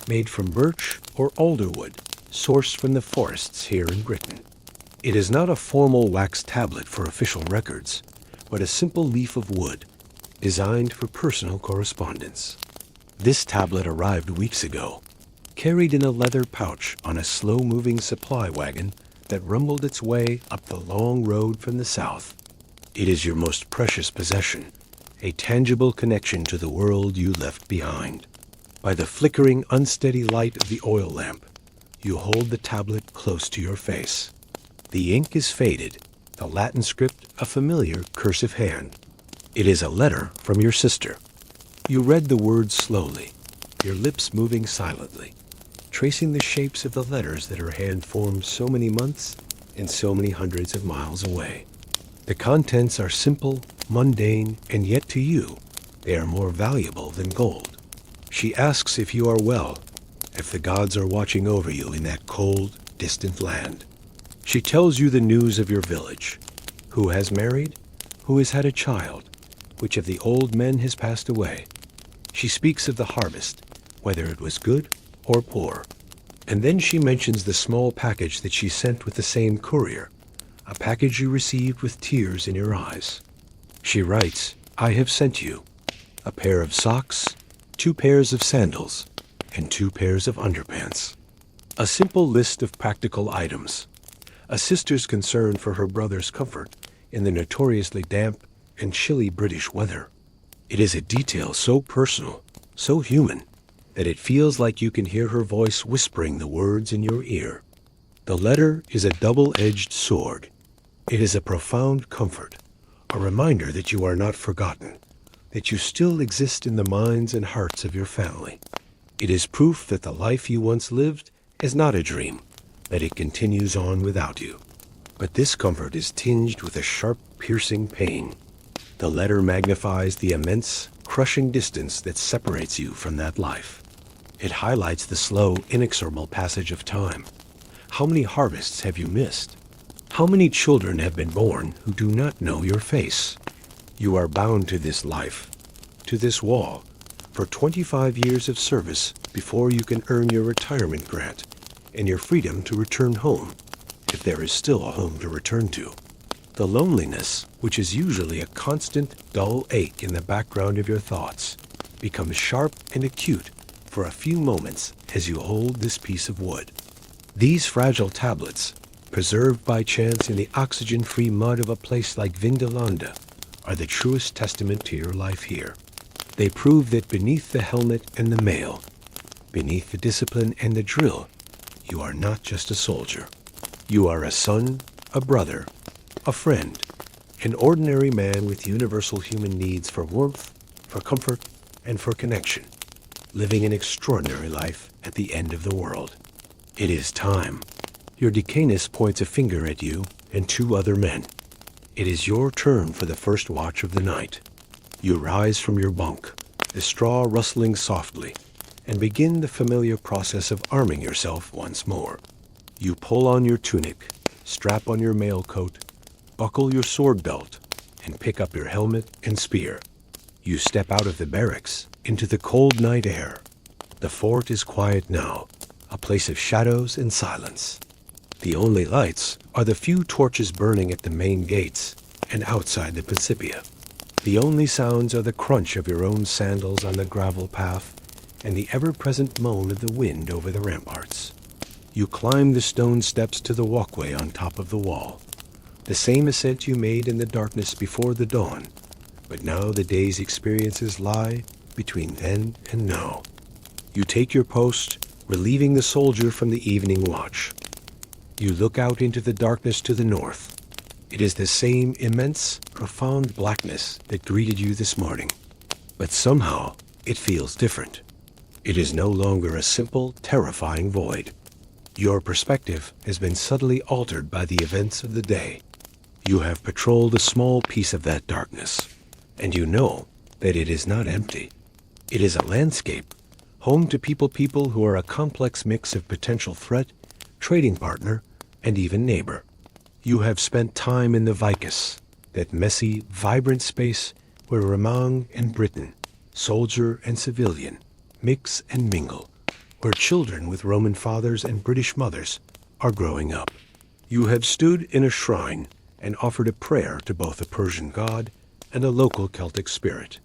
made from birch or alder wood, sourced from the forests here in Britain. It is not a formal wax tablet for official records, but a simple leaf of wood, designed for personal correspondence. This tablet arrived weeks ago, carried in a leather pouch on a slow-moving supply wagon that rumbled its way up the long road from the south. It is your most precious possession, a tangible connection to the world you left behind. By the flickering, unsteady light of the oil lamp, you hold the tablet close to your face. The ink is faded, the Latin script a familiar cursive hand. It is a letter from your sister. You read the words slowly, your lips moving silently, tracing the shapes of the letters that her hand formed so many months and so many hundreds of miles away. The contents are simple, mundane, and yet to you, they are more valuable than gold. She asks if you are well, if the gods are watching over you in that cold, distant land. She tells you the news of your village, who has married, who has had a child, which of the old men has passed away. She speaks of the harvest, whether it was good or poor. And then she mentions the small package that she sent with the same courier, a package you received with tears in your eyes. She writes, "I have sent you a pair of socks, 2 pairs of sandals, and 2 pairs of underpants." A simple list of practical items, a sister's concern for her brother's comfort in the notoriously damp and chilly British weather. It is a detail so personal, so human, that it feels like you can hear her voice whispering the words in your ear. The letter is a double-edged sword. It is a profound comfort, a reminder that you are not forgotten, that you still exist in the minds and hearts of your family. It is proof that the life you once lived is not a dream, that it continues on without you. But this comfort is tinged with a sharp, piercing pain. The letter magnifies the immense, crushing distance that separates you from that life. It highlights the slow, inexorable passage of time. How many harvests have you missed? How many children have been born who do not know your face? You are bound to this life, to this wall, for 25 years of service before you can earn your retirement grant and your freedom to return home, if there is still a home to return to. The loneliness, which is usually a constant, dull ache in the background of your thoughts, becomes sharp and acute for a few moments as you hold this piece of wood. These fragile tablets, preserved by chance in the oxygen-free mud of a place like Vindolanda, are the truest testament to your life here. They prove that beneath the helmet and the mail, beneath the discipline and the drill, you are not just a soldier. You are a son, a brother, a friend, an ordinary man with universal human needs for warmth, for comfort, and for connection, living an extraordinary life at the end of the world. It is time. Your decanus points a finger at you and two other men. It is your turn for the first watch of the night. You rise from your bunk, the straw rustling softly, and begin the familiar process of arming yourself once more. You pull on your tunic, strap on your mail coat, buckle your sword belt, and pick up your helmet and spear. You step out of the barracks into the cold night air. The fort is quiet now, a place of shadows and silence. The only lights are the few torches burning at the main gates and outside the Principia. The only sounds are the crunch of your own sandals on the gravel path and the ever-present moan of the wind over the ramparts. You climb the stone steps to the walkway on top of the wall, the same ascent you made in the darkness before the dawn, but now the day's experiences lie between then and now. You take your post, relieving the soldier from the evening watch. You look out into the darkness to the north. It is the same immense, profound blackness that greeted you this morning, but somehow it feels different. It is no longer a simple, terrifying void. Your perspective has been subtly altered by the events of the day. You have patrolled a small piece of that darkness, and you know that it is not empty. It is a landscape, home to people who are a complex mix of potential threat, trading partner, and even neighbor. You have spent time in the Vicus, that messy, vibrant space where Romang and Briton, soldier and civilian, mix and mingle, where children with Roman fathers and British mothers are growing up. You have stood in a shrine and offered a prayer to both a Persian god and a local Celtic spirit.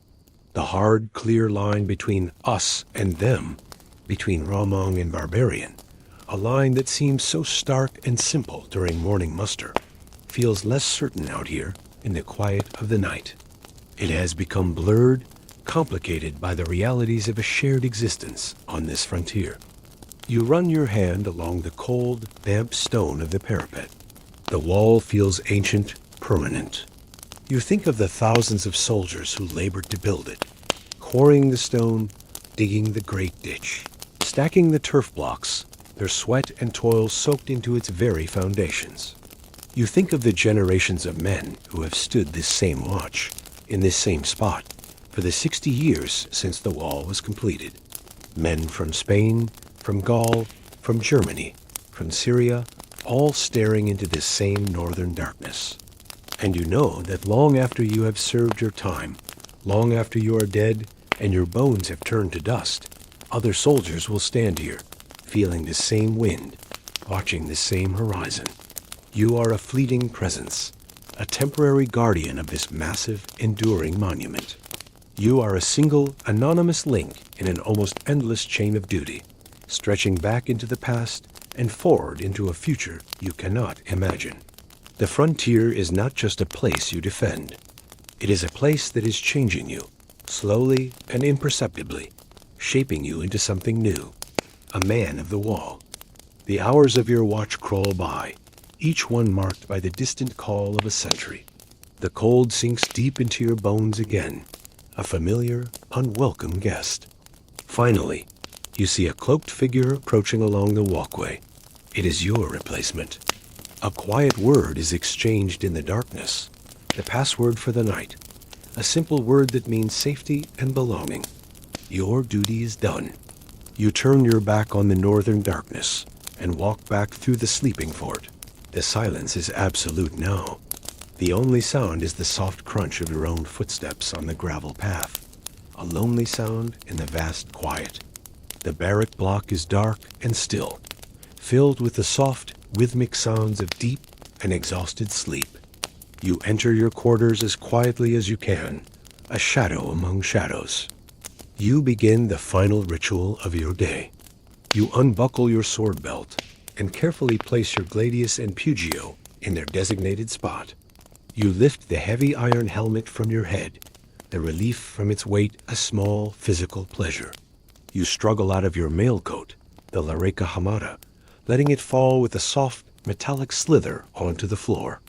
The hard, clear line between us and them, between Romang and barbarian, a line that seems so stark and simple during morning muster, feels less certain out here in the quiet of the night. It has become blurred, complicated by the realities of a shared existence on this frontier. You run your hand along the cold, damp stone of the parapet. The wall feels ancient, permanent. You think of the thousands of soldiers who labored to build it, quarrying the stone, digging the great ditch, stacking the turf blocks, their sweat and toil soaked into its very foundations. You think of the generations of men who have stood this same watch, in this same spot, for the 60 years since the wall was completed. Men from Spain, from Gaul, from Germany, from Syria, all staring into this same northern darkness. And you know that long after you have served your time, long after you are dead and your bones have turned to dust, other soldiers will stand here, feeling the same wind, watching the same horizon. You are a fleeting presence, a temporary guardian of this massive, enduring monument. You are a single, anonymous link in an almost endless chain of duty, stretching back into the past and forward into a future you cannot imagine. The frontier is not just a place you defend. It is a place that is changing you, slowly and imperceptibly, shaping you into something new, a man of the wall. The hours of your watch crawl by, each one marked by the distant call of a sentry. The cold sinks deep into your bones again, a familiar, unwelcome guest. Finally, you see a cloaked figure approaching along the walkway. It is your replacement. A quiet word is exchanged in the darkness, the password for the night, a simple word that means safety and belonging. Your duty is done. You turn your back on the northern darkness and walk back through the sleeping fort. The silence is absolute now. The only sound is the soft crunch of your own footsteps on the gravel path, a lonely sound in the vast quiet. The barrack block is dark and still, filled with the soft, rhythmic sounds of deep and exhausted sleep. You enter your quarters as quietly as you can, a shadow among shadows. You begin the final ritual of your day. You unbuckle your sword belt and carefully place your gladius and pugio in their designated spot. You lift the heavy iron helmet from your head, the relief from its weight a small physical pleasure. You struggle out of your mail coat, the lorica hamada, letting it fall with a soft, metallic slither onto the floor.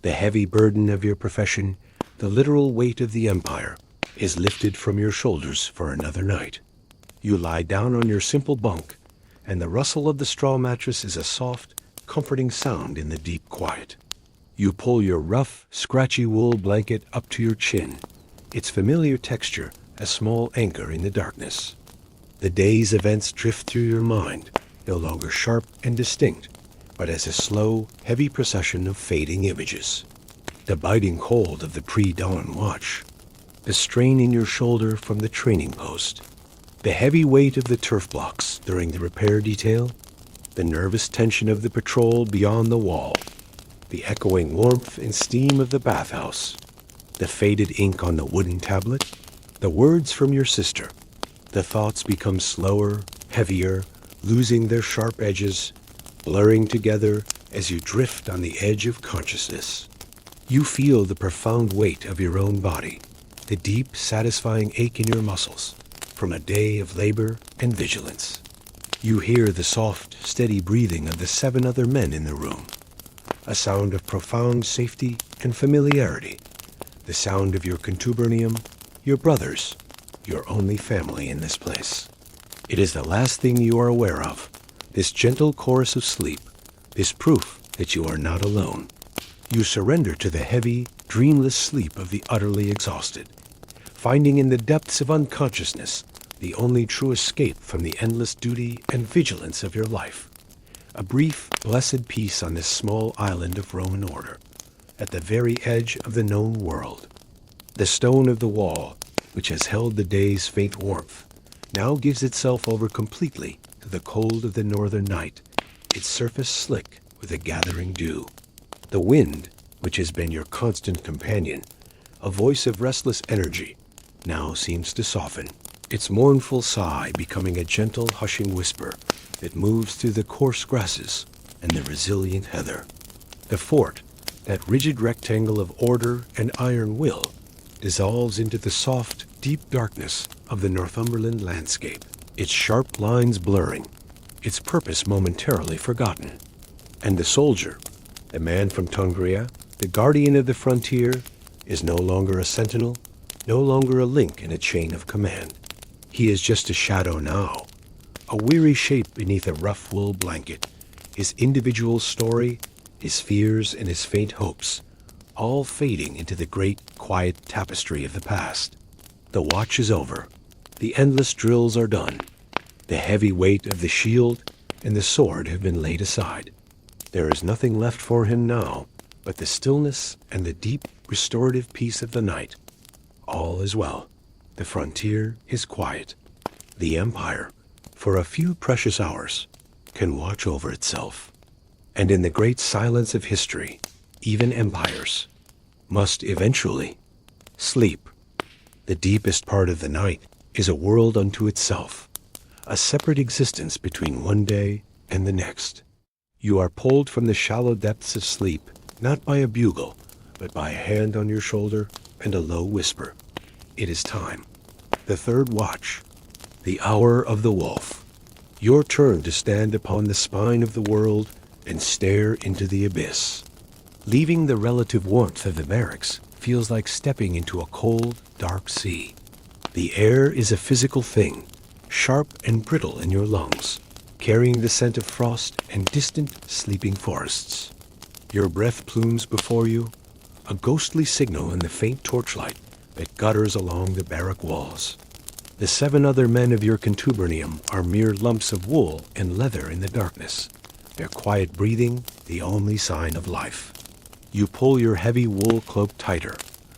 The heavy burden of your profession, the literal weight of the empire, is lifted from your shoulders for another night. You lie down on your simple bunk, and the rustle of the straw mattress is a soft, comforting sound in the deep quiet. You pull your rough, scratchy wool blanket up to your chin, its familiar texture a small anchor in the darkness. The day's events drift through your mind, no longer sharp and distinct, but as a slow, heavy procession of fading images. The biting cold of the pre-dawn watch, the strain in your shoulder from the training post, the heavy weight of the turf blocks during the repair detail, the nervous tension of the patrol beyond the wall, the echoing warmth and steam of the bathhouse, the faded ink on the wooden tablet, the words from your sister. The thoughts become slower, heavier, losing their sharp edges, blurring together as you drift on the edge of consciousness. You feel the profound weight of your own body, the deep, satisfying ache in your muscles from a day of labor and vigilance. You hear the soft, steady breathing of the 7 other men in the room, a sound of profound safety and familiarity, the sound of your contubernium, your brothers, your only family in this place. It is the last thing you are aware of, this gentle chorus of sleep, this proof that you are not alone. You surrender to the heavy, dreamless sleep of the utterly exhausted, finding in the depths of unconsciousness the only true escape from the endless duty and vigilance of your life. A brief, blessed peace on this small island of Roman order, at the very edge of the known world. The stone of the wall, which has held the day's faint warmth, now gives itself over completely to the cold of the northern night, its surface slick with a gathering dew. The wind, which has been your constant companion, a voice of restless energy, now seems to soften, its mournful sigh becoming a gentle, hushing whisper that moves through the coarse grasses and the resilient heather. The fort, that rigid rectangle of order and iron will, dissolves into the soft, deep darkness of the Northumberland landscape, its sharp lines blurring, its purpose momentarily forgotten. And the soldier, the man from Tungria, the guardian of the frontier, is no longer a sentinel, no longer a link in a chain of command. He is just a shadow now, a weary shape beneath a rough wool blanket, his individual story, his fears and his faint hopes, all fading into the great, quiet tapestry of the past. The watch is over. The endless drills are done. The heavy weight of the shield and the sword have been laid aside. There is nothing left for him now but the stillness and the deep, restorative peace of the night. All is well. The frontier is quiet. The empire, for a few precious hours, can watch over itself. And in the great silence of history, even empires must eventually sleep. The deepest part of the night is a world unto itself, a separate existence between one day and the next. You are pulled from the shallow depths of sleep, not by a bugle, but by a hand on your shoulder and a low whisper. It is time. The third watch. The hour of the wolf. Your turn to stand upon the spine of the world and stare into the abyss. Leaving the relative warmth of the barracks feels like stepping into a cold, dark sea. The air is a physical thing, sharp and brittle in your lungs, carrying the scent of frost and distant, sleeping forests. Your breath plumes before you, a ghostly signal in the faint torchlight that gutters along the barrack walls. The 7 other men of your contubernium are mere lumps of wool and leather in the darkness, their quiet breathing the only sign of life. You pull your heavy wool cloak tighter,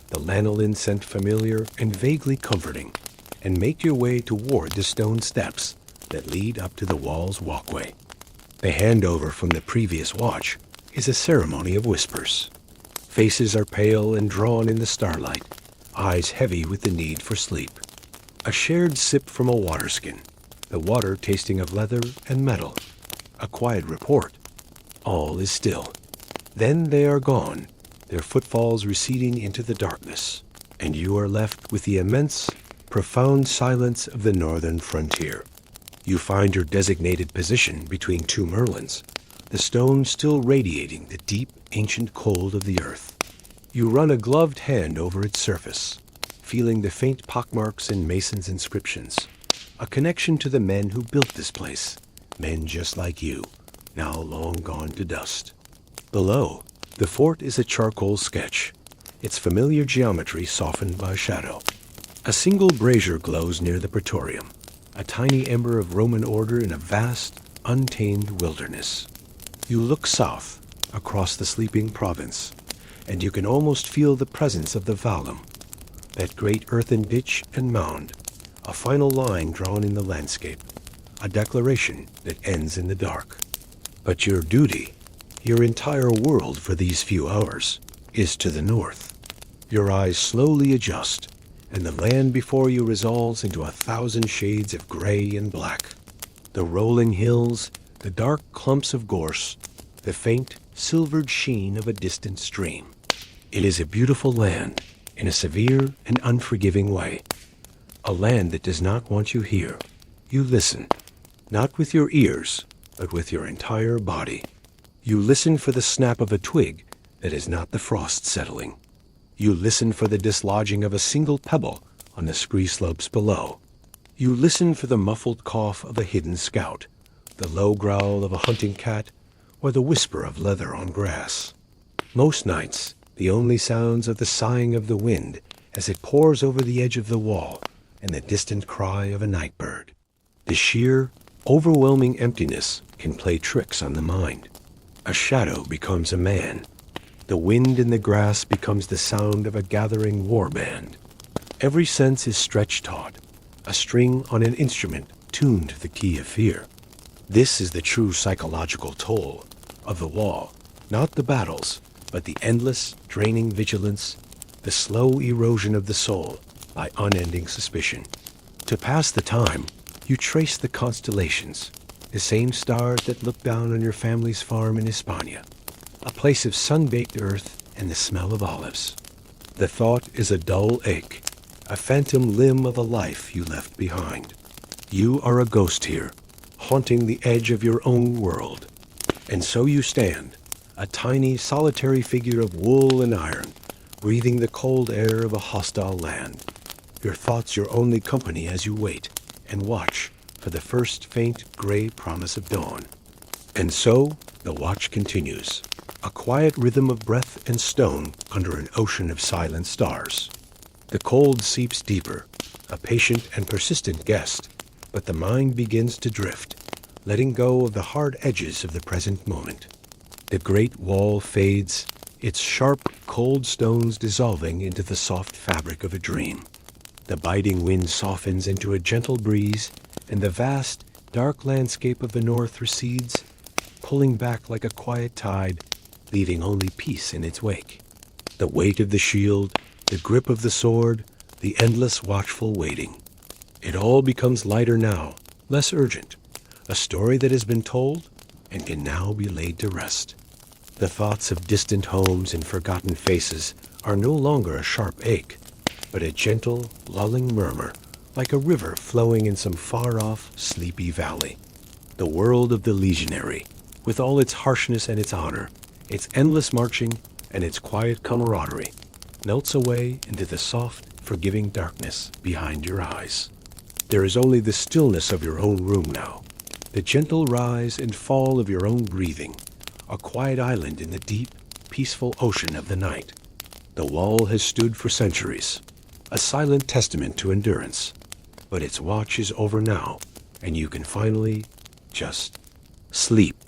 the lanolin scent familiar and vaguely comforting, and make your way toward the stone steps that lead up to the wall's walkway. The handover from the previous watch is a ceremony of whispers. Faces are pale and drawn in the starlight, eyes heavy with the need for sleep. A shared sip from a water skin, the water tasting of leather and metal. A quiet report. All is still. Then they are gone, their footfalls receding into the darkness, and you are left with the immense, profound silence of the northern frontier. You find your designated position between two merlins, the stone still radiating the deep, ancient cold of the earth. You run a gloved hand over its surface, feeling the faint pockmarks and mason's inscriptions, a connection to the men who built this place, men just like you, now long gone to dust. Below, the fort is a charcoal sketch, its familiar geometry softened by shadow. A single brazier glows near the praetorium, a tiny ember of Roman order in a vast, untamed wilderness. You look south, across the sleeping province, and you can almost feel the presence of the vallum, that great earthen ditch and mound, a final line drawn in the landscape, a declaration that ends in the dark. But your duty, your entire world for these few hours, is to the north. Your eyes slowly adjust, and the land before you resolves into 1,000 shades of gray and black. The rolling hills, the dark clumps of gorse, the faint, silvered sheen of a distant stream. It is a beautiful land, in a severe and unforgiving way. A land that does not want you here. You listen, not with your ears, but with your entire body. You listen for the snap of a twig that is not the frost settling. You listen for the dislodging of a single pebble on the scree slopes below. You listen for the muffled cough of a hidden scout, the low growl of a hunting cat, or the whisper of leather on grass. Most nights, the only sounds are the sighing of the wind as it pours over the edge of the wall and the distant cry of a night bird. The sheer, overwhelming emptiness can play tricks on the mind. A shadow becomes a man. The wind in the grass becomes the sound of a gathering war band. Every sense is stretched taut, a string on an instrument tuned to the key of fear. This is the true psychological toll of the wall, not the battles, but the endless, draining vigilance, the slow erosion of the soul by unending suspicion. To pass the time, you trace the constellations, the same stars that look down on your family's farm in Hispania, a place of sun-baked earth and the smell of olives. The thought is a dull ache, a phantom limb of a life you left behind. You are a ghost here, haunting the edge of your own world. And so you stand, a tiny, solitary figure of wool and iron, breathing the cold air of a hostile land. Your thoughts your only company as you wait and watch for the first faint gray promise of dawn. And so the watch continues, a quiet rhythm of breath and stone under an ocean of silent stars. The cold seeps deeper, a patient and persistent guest, but the mind begins to drift, letting go of the hard edges of the present moment. The great wall fades, its sharp, cold stones dissolving into the soft fabric of a dream. The biting wind softens into a gentle breeze, and the vast, dark landscape of the north recedes, pulling back like a quiet tide, leaving only peace in its wake. The weight of the shield, the grip of the sword, the endless watchful waiting. It all becomes lighter now, less urgent, a story that has been told and can now be laid to rest. The thoughts of distant homes and forgotten faces are no longer a sharp ache, but a gentle, lulling murmur, like a river flowing in some far-off, sleepy valley. The world of the Legionary, with all its harshness and its honor, its endless marching and its quiet camaraderie, melts away into the soft, forgiving darkness behind your eyes. There is only the stillness of your own room now, the gentle rise and fall of your own breathing, a quiet island in the deep, peaceful ocean of the night. The wall has stood for centuries, a silent testament to endurance, but its watch is over now, and you can finally just sleep.